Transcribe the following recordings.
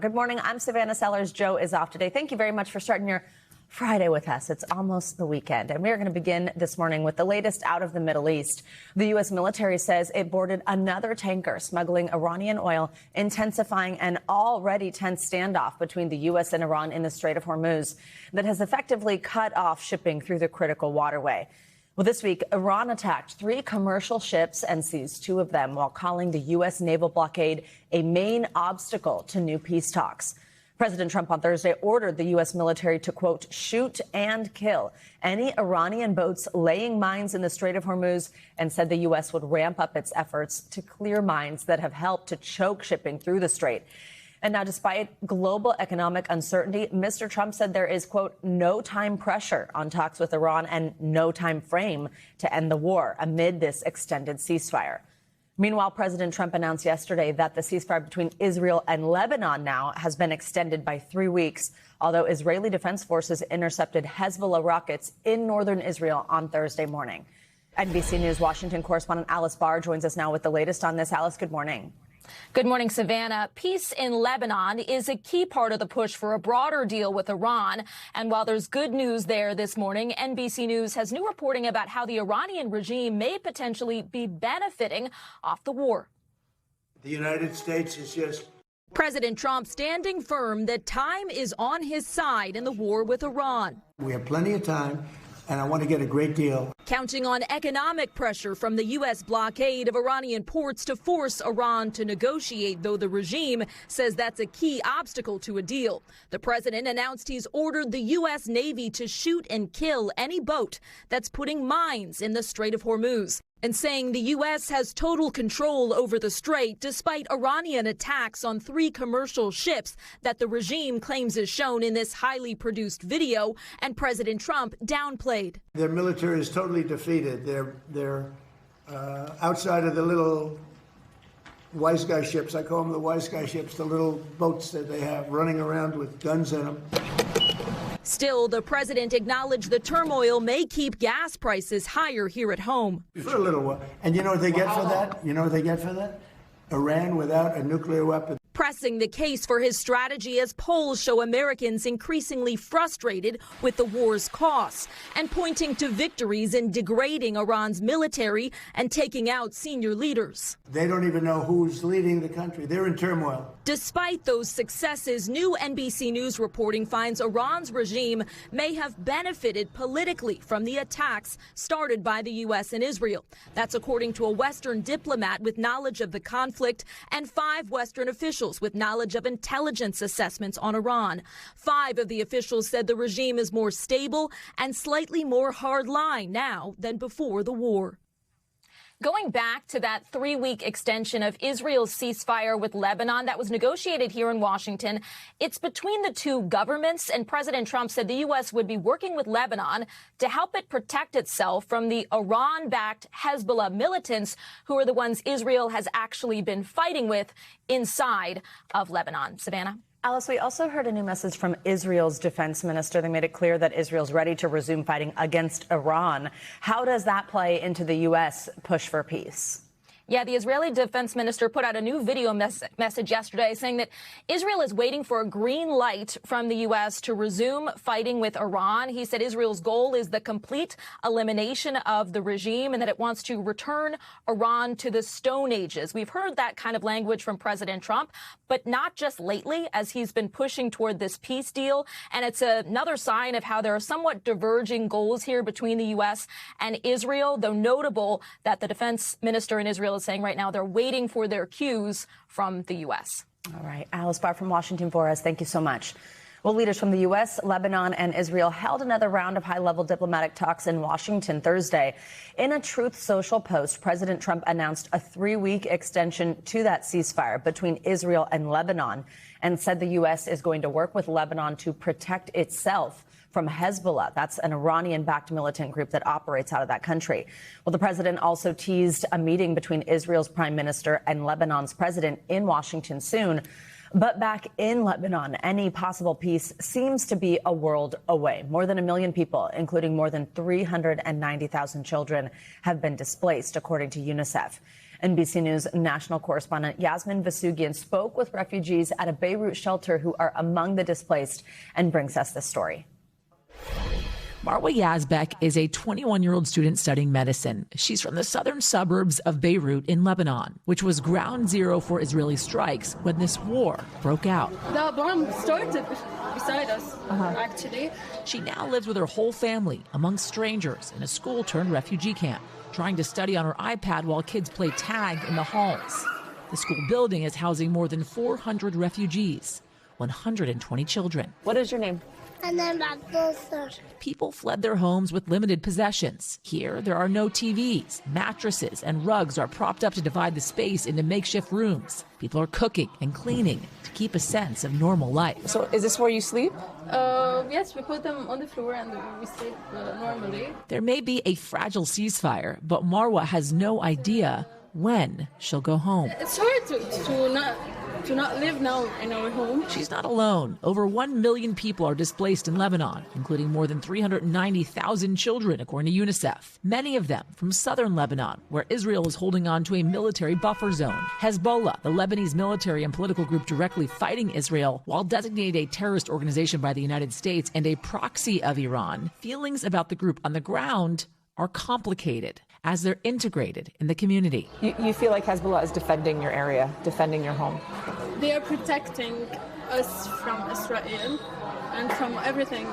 Good morning. I'm Savannah Sellers. Joe is off today. Thank you very much for starting your Friday with us. It's almost the weekend, and we are going to begin this morning with the latest out of the Middle East. The U.S. military says it boarded another tanker smuggling Iranian oil, intensifying an already tense standoff between the U.S. and Iran in the Strait of Hormuz that has effectively cut off shipping through the critical waterway. Well, this week, Iran attacked 3 commercial ships and seized 2 of them while calling the U.S. naval blockade a main obstacle to new peace talks. President Trump on Thursday ordered the U.S. military to, quote, shoot and kill any Iranian boats laying mines in the Strait of Hormuz, and said the U.S. would ramp up its efforts to clear mines that have helped to choke shipping through the strait. And now, despite global economic uncertainty, Mr. Trump said there is, quote, no time pressure on talks with Iran and no time frame to end the war amid this extended ceasefire. Meanwhile, President Trump announced yesterday that the ceasefire between Israel and Lebanon now has been extended by 3 weeks, although Israeli Defense Forces intercepted Hezbollah rockets in northern Israel on Thursday morning. NBC News Washington correspondent Alice Barr joins us now with the latest on this. Alice, good morning. Good morning, Savannah. Peace in Lebanon is a key part of the push for a broader deal with Iran. And while there's good news there this morning, NBC News has new reporting about how the Iranian regime may potentially be benefiting off the war. The United States is just... President Trump standing firm that time is on his side in the war with Iran. We have plenty of time, and I want to get a great deal. Counting on economic pressure from the U.S. blockade of Iranian ports to force Iran to negotiate, though the regime says that's a key obstacle to a deal. The president announced he's ordered the U.S. Navy to shoot and kill any boat that's putting mines in the Strait of Hormuz, and saying the U.S. has total control over the strait despite Iranian attacks on 3 commercial ships that the regime claims is shown in this highly produced video, and President Trump downplayed. Their military is totally defeated. They're outside of the little wise guy ships. I call them the wise guy ships, the little boats that they have running around with guns in them. Still, the president acknowledged the turmoil may keep gas prices higher here at home. For a little while. And you know what they get for that? You know what they get for that? Iran without a nuclear weapon. Pressing the case for his strategy as polls show Americans increasingly frustrated with the war's costs, and pointing to victories in degrading Iran's military and taking out senior leaders. They don't even know who's leading the country. They're in turmoil. Despite those successes, new NBC News reporting finds Iran's regime may have benefited politically from the attacks started by the U.S. and Israel. That's according to a Western diplomat with knowledge of the conflict and 5 Western officials with knowledge of intelligence assessments on Iran. 5 of the officials said the regime is more stable and slightly more hardline now than before the war. Going back to that 3-week extension of Israel's ceasefire with Lebanon that was negotiated here in Washington, it's between the 2 governments, and President Trump said the U.S. would be working with Lebanon to help it protect itself from the Iran-backed Hezbollah militants, who are the ones Israel has actually been fighting with inside of Lebanon. Savannah? Alice, we also heard a new message from Israel's defense minister. They made it clear that Israel's ready to resume fighting against Iran. How does that play into the U.S. push for peace? Yeah, the Israeli defense minister put out a new video message yesterday saying that Israel is waiting for a green light from the U.S. to resume fighting with Iran. He said Israel's goal is the complete elimination of the regime and that it wants to return Iran to the Stone Ages. We've heard that kind of language from President Trump, but not just lately, as he's been pushing toward this peace deal. And it's another sign of how there are somewhat diverging goals here between the U.S. and Israel, though notable that the defense minister in Israel is saying right now they're waiting for their cues from the U.S. All right. Alice Barr from Washington for us. Thank you so much. Well, leaders from the U.S., Lebanon, and Israel held another round of high-level diplomatic talks in Washington Thursday. In a Truth Social post, President Trump announced a 3-week extension to that ceasefire between Israel and Lebanon and said the U.S. is going to work with Lebanon to protect itself from Hezbollah. That's an Iranian-backed militant group that operates out of that country. Well, the president also teased a meeting between Israel's prime minister and Lebanon's president in Washington soon. But back in Lebanon, any possible peace seems to be a world away. More than 1 million people, including more than 390,000 children, have been displaced, according to UNICEF. NBC News national correspondent Yasmin Vasugian spoke with refugees at a Beirut shelter who are among the displaced and brings us this story. Marwa Yazbek is a 21-year-old student studying medicine. She's from the southern suburbs of Beirut in Lebanon, which was ground zero for Israeli strikes when this war broke out. The bomb started beside us, actually. She now lives with her whole family among strangers in a school-turned-refugee camp, trying to study on her iPad while kids play tag in the halls. The school building is housing more than 400 refugees, 120 children. What is your name? People fled their homes with limited possessions. Here, there are no TVs. Mattresses and rugs are propped up to divide the space into makeshift rooms. People are cooking and cleaning to keep a sense of normal life. So is this where you sleep? Yes, we put them on the floor and we sleep normally. There may be a fragile ceasefire, but Marwa has no idea when she'll go home. It's hard to not live now in our home. She's not alone. Over 1 million people are displaced in Lebanon, including more than 390,000 children, according to UNICEF. Many of them from southern Lebanon, where Israel is holding on to a military buffer zone. Hezbollah, the Lebanese military and political group directly fighting Israel, while designated a terrorist organization by the United States and a proxy of Iran, feelings about the group on the ground are complicated as they're integrated in the community. You feel like Hezbollah is defending your area, defending your home? They are protecting us from Israel and from everything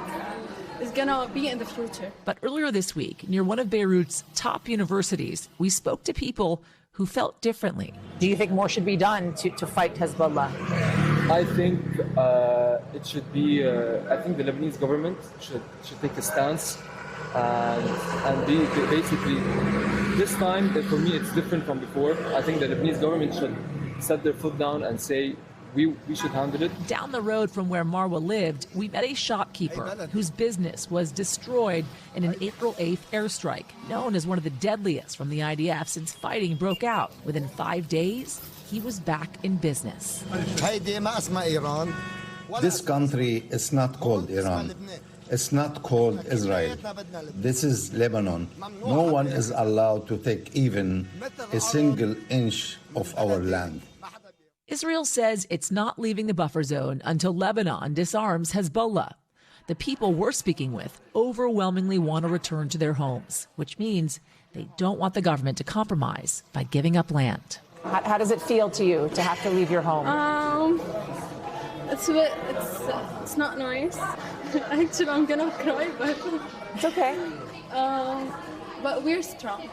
is gonna be in the future. But earlier this week, near one of Beirut's top universities, we spoke to people who felt differently. Do you think more should be done to fight Hezbollah? I think it should be, I think the Lebanese government should take a stance and be basically, this time for me it's different from before. I think the Lebanese government should set their foot down and say we should handle it. Down the road from where Marwa lived, we met a shopkeeper whose business was destroyed in an April 8th airstrike, known as one of the deadliest from the IDF since fighting broke out. Within 5 days, he was back in business. This country is not called Iran. It's not called Israel. This is Lebanon. No one is allowed to take even a single inch of our land. Israel says it's not leaving the buffer zone until Lebanon disarms Hezbollah. The people we're speaking with overwhelmingly want to return to their homes, which means they don't want the government to compromise by giving up land. How does it feel to you to have to leave your home? It's not nice. Actually, I'm gonna cry, but it's okay. But we're strong.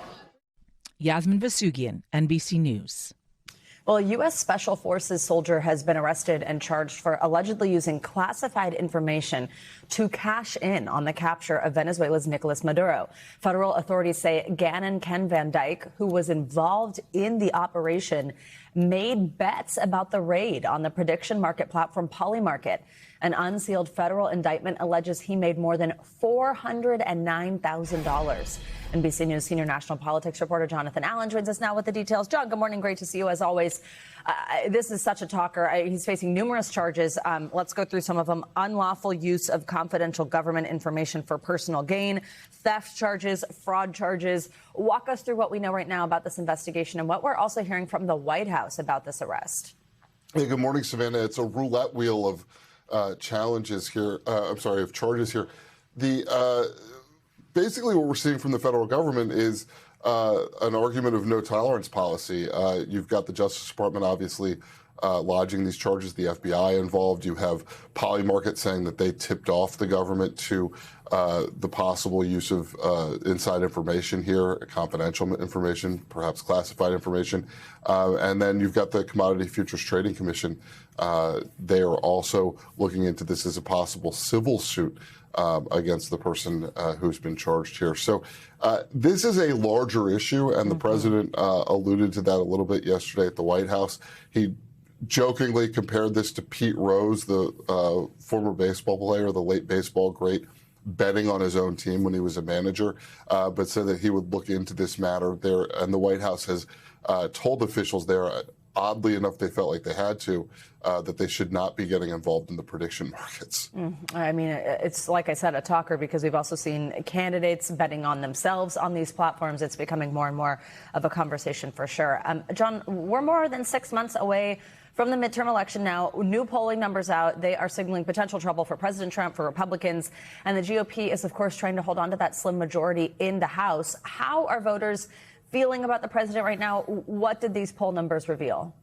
Yasmin Vasugian, NBC News. Well, a U.S. Special Forces soldier has been arrested and charged for allegedly using classified information to cash in on the capture of Venezuela's Nicolas Maduro. Federal authorities say Gannon Ken Van Dyke, who was involved in the operation, made bets about the raid on the prediction market platform Polymarket. An unsealed federal indictment alleges he made more than $409,000. NBC News senior national politics reporter Jonathan Allen joins us now with the details. John, good morning. Great to see you as always. This is such a talker. He's facing numerous charges. Let's go through some of them. Unlawful use of confidential government information for personal gain, theft charges, fraud charges. Walk us through what we know right now about this investigation and what we're also hearing from the White House about this arrest. Hey, good morning, Savannah. It's a roulette wheel of charges here. Basically what we're seeing from the federal government is an argument of no tolerance policy. You've got the Justice Department obviously lodging these charges, the FBI involved. You have Polymarket saying that they tipped off the government to the possible use of inside information here, confidential information, perhaps classified information. And then you've got the Commodity Futures Trading Commission. They are also looking into this as a possible civil suit against the person who's been charged here. So this is a larger issue, and the president alluded to that a little bit yesterday at the White House. He jokingly compared this to Pete Rose, the former baseball player, the late baseball great, betting on his own team when he was a manager, but said that he would look into this matter there. And the White House has told officials there oddly enough, they felt like they had to, that they should not be getting involved in the prediction markets. I mean, it's like I said, a talker, because we've also seen candidates betting on themselves on these platforms. It's becoming more and more of a conversation for sure. John, we're more than 6 months away from the midterm election now. New polling numbers out. They are signaling potential trouble for President Trump, for Republicans. And the GOP is, of course, trying to hold on to that slim majority in the House. How are voters feeling about the president right now? What did these poll numbers reveal?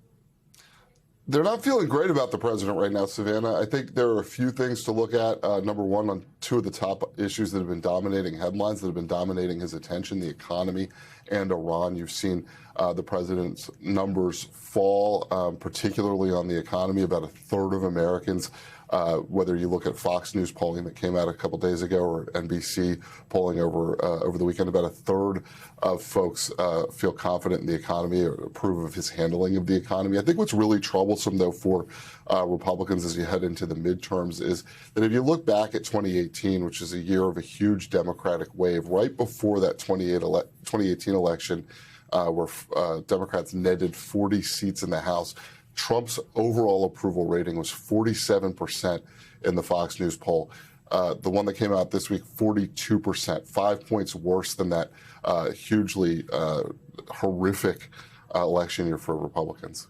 They're not feeling great about the president right now, Savannah. I think there are a few things to look at. Number one, on two of the top issues that have been dominating headlines, that have been dominating his attention, the economy and Iran. You've seen the president's numbers fall, particularly on the economy. About a third of Americans, whether you look at Fox News polling that came out a couple days ago or NBC polling over the weekend, about a third of folks feel confident in the economy or approve of his handling of the economy. I think what's really troublesome, though, for Republicans as you head into the midterms is that if you look back at 2018, which is a year of a huge Democratic wave, right before that 2018 election, where Democrats netted 40 seats in the House, Trump's overall approval rating was 47% in the Fox News poll. The one that came out this week, 42%, 5 points worse than that hugely horrific election year for Republicans.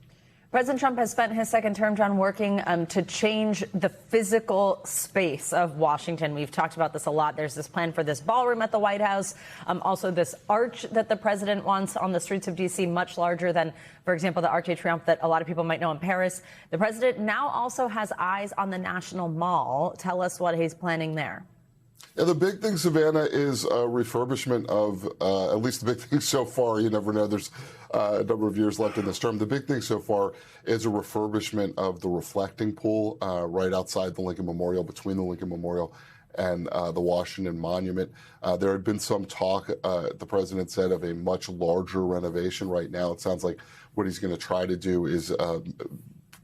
President Trump has spent his second term, John, working to change the physical space of Washington. We've talked about this a lot. There's this plan for this ballroom at the White House, also this arch that the president wants on the streets of D.C., much larger than, for example, the Arc de Triomphe that a lot of people might know in Paris. The president now also has eyes on the National Mall. Tell us what he's planning there. Yeah, the big thing, Savannah, is refurbishment of, at least the big thing so far, you never know, there's a number of years left in this term. The big thing so far is a refurbishment of the reflecting pool right outside the Lincoln Memorial, between the Lincoln Memorial and the Washington Monument. There had been some talk, the president said, of a much larger renovation. Right now, it sounds like what he's going to try to do is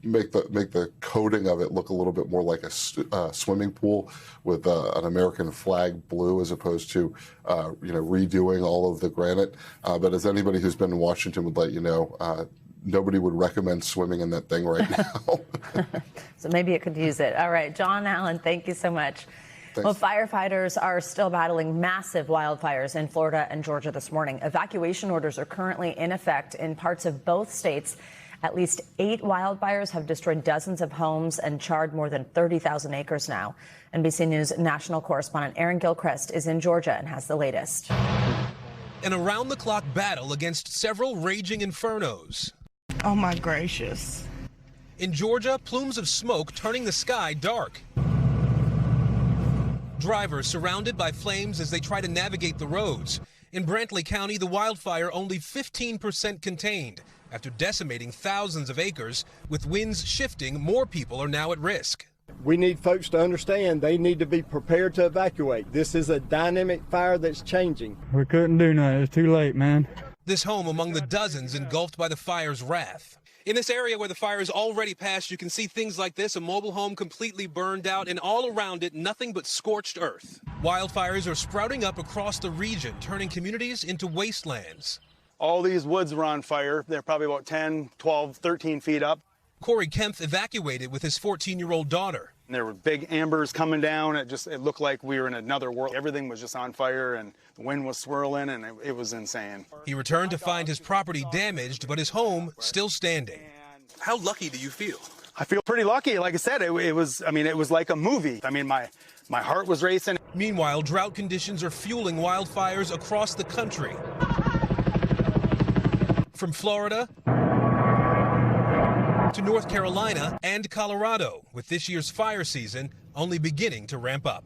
make the coating of it look a little bit more like a swimming pool with an American flag blue, as opposed to redoing all of the granite. But as anybody who's been in Washington would let you know, nobody would recommend swimming in that thing right now. So maybe it could use it. All right, John Allen, thank you so much. Thanks. Well, firefighters are still battling massive wildfires in Florida and Georgia this morning. Evacuation orders are currently in effect in parts of both states. At least 8 wildfires have destroyed dozens of homes and charred more than 30,000 acres now. NBC News national correspondent Aaron Gilchrist is in Georgia and has the latest. An around-the-clock battle against several raging infernos. Oh, my gracious. In Georgia, plumes of smoke turning the sky dark. Drivers surrounded by flames as they try to navigate the roads. In Brantley County, the wildfire only 15% contained. After decimating thousands of acres, with winds shifting, more people are now at risk. We need folks to understand they need to be prepared to evacuate. This is a dynamic fire that's changing. We couldn't do nothing. It's too late, man. This home among the dozens engulfed by the fire's wrath. In this area where the fire is already passed, you can see things like this, a mobile home completely burned out, and all around it, nothing but scorched earth. Wildfires are sprouting up across the region, turning communities into wastelands. All these woods were on fire. They're probably about 10, 12, 13 feet up. Corey Kempf evacuated with his 14-year-old daughter. And there were big embers coming down. It looked like we were in another world. Everything was just on fire, and the wind was swirling, and it was insane. He returned to find his property damaged, but his home still standing. How lucky do you feel? I feel pretty lucky. Like I said, it was like a movie. I mean, my heart was racing. Meanwhile, drought conditions are fueling wildfires across the country. From Florida to North Carolina and Colorado, with this year's fire season only beginning to ramp up.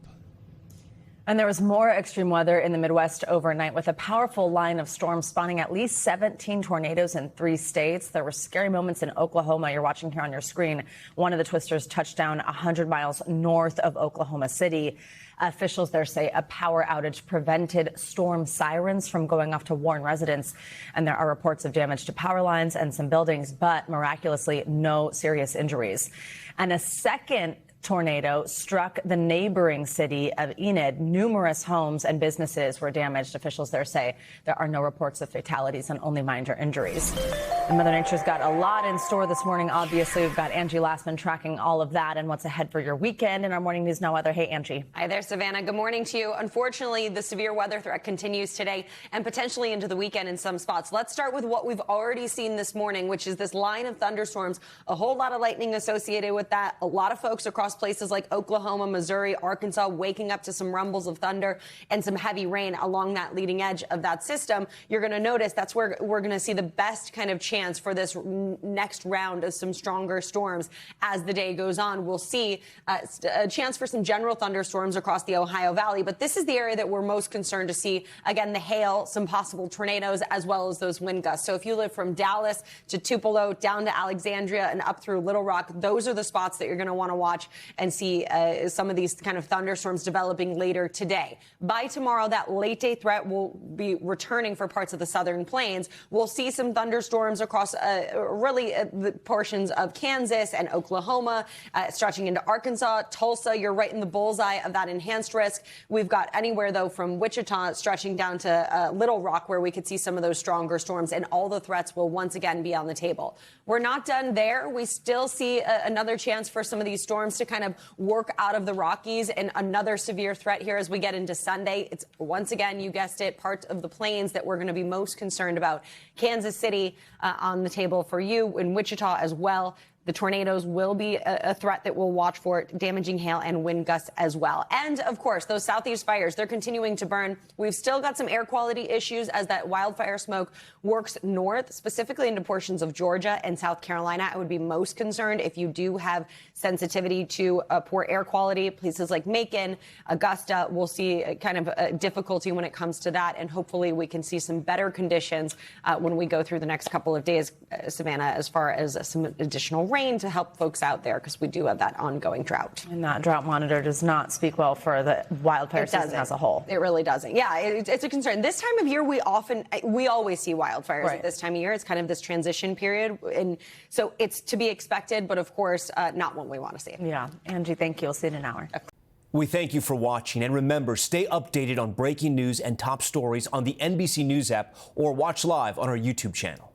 And there was more extreme weather in the Midwest overnight, with a powerful line of storms spawning at least 17 tornadoes in 3 states. There were scary moments in Oklahoma. You're watching here on your screen. One of the twisters touched down 100 miles north of Oklahoma City. Officials there say a power outage prevented storm sirens from going off to warn residents. And there are reports of damage to power lines and some buildings, but miraculously no serious injuries. And a second tornado struck the neighboring city of Enid. Numerous homes and businesses were damaged. Officials there say there are no reports of fatalities and only minor injuries. And Mother Nature's got a lot in store this morning. Obviously, we've got Angie Lassman tracking all of that and what's ahead for your weekend in our Morning News Now weather. Hey, Angie. Hi there, Savannah. Good morning to you. Unfortunately, the severe weather threat continues today and potentially into the weekend in some spots. Let's start with what we've already seen this morning, which is this line of thunderstorms. A whole lot of lightning associated with that. A lot of folks across places like Oklahoma, Missouri, Arkansas waking up to some rumbles of thunder and some heavy rain along that leading edge of that system. You're going to notice that's where we're going to see the best kind of chance for this next round of some stronger storms as the day goes on. We'll see a chance for some general thunderstorms across the Ohio Valley, but this is the area that we're most concerned to see. Again, the hail, some possible tornadoes, as well as those wind gusts. So if you live from Dallas to Tupelo down to Alexandria and up through Little Rock, those are the spots that you're going to want to watch and see some of these kind of thunderstorms developing later today. By tomorrow, that late day threat will be returning for parts of the southern plains. We'll see some thunderstorms across the portions of Kansas and Oklahoma, stretching into Arkansas, Tulsa. You're right in the bullseye of that enhanced risk. We've got anywhere, though, from Wichita stretching down to Little Rock, where we could see some of those stronger storms, and all the threats will once again be on the table. We're not done there. We still see another chance for some of these storms to kind of work out of the Rockies, and another severe threat here as we get into Sunday. It's once again, you guessed it, parts of the plains that we're going to be most concerned about. Kansas City on the table for you, in Wichita as well. The tornadoes will be a threat that we'll watch for, damaging hail and wind gusts as well. And, of course, those southeast fires, they're continuing to burn. We've still got some air quality issues as that wildfire smoke works north, specifically into portions of Georgia and South Carolina. I would be most concerned if you do have sensitivity to poor air quality. Places like Macon, Augusta, we'll see kind of a difficulty when it comes to that. And hopefully we can see some better conditions when we go through the next couple of days, Savannah, as far as some additional rain to help folks out there, because we do have that ongoing drought. And that drought monitor does not speak well for the wildfire season as a whole. It really doesn't. Yeah, it's a concern. This time of year, we always see wildfires at this time of year. It's kind of this transition period. And so it's to be expected, but of course, not what we want to see. Yeah. Angie, thank you. We'll see you in an hour. We thank you for watching. And remember, stay updated on breaking news and top stories on the NBC News app or watch live on our YouTube channel.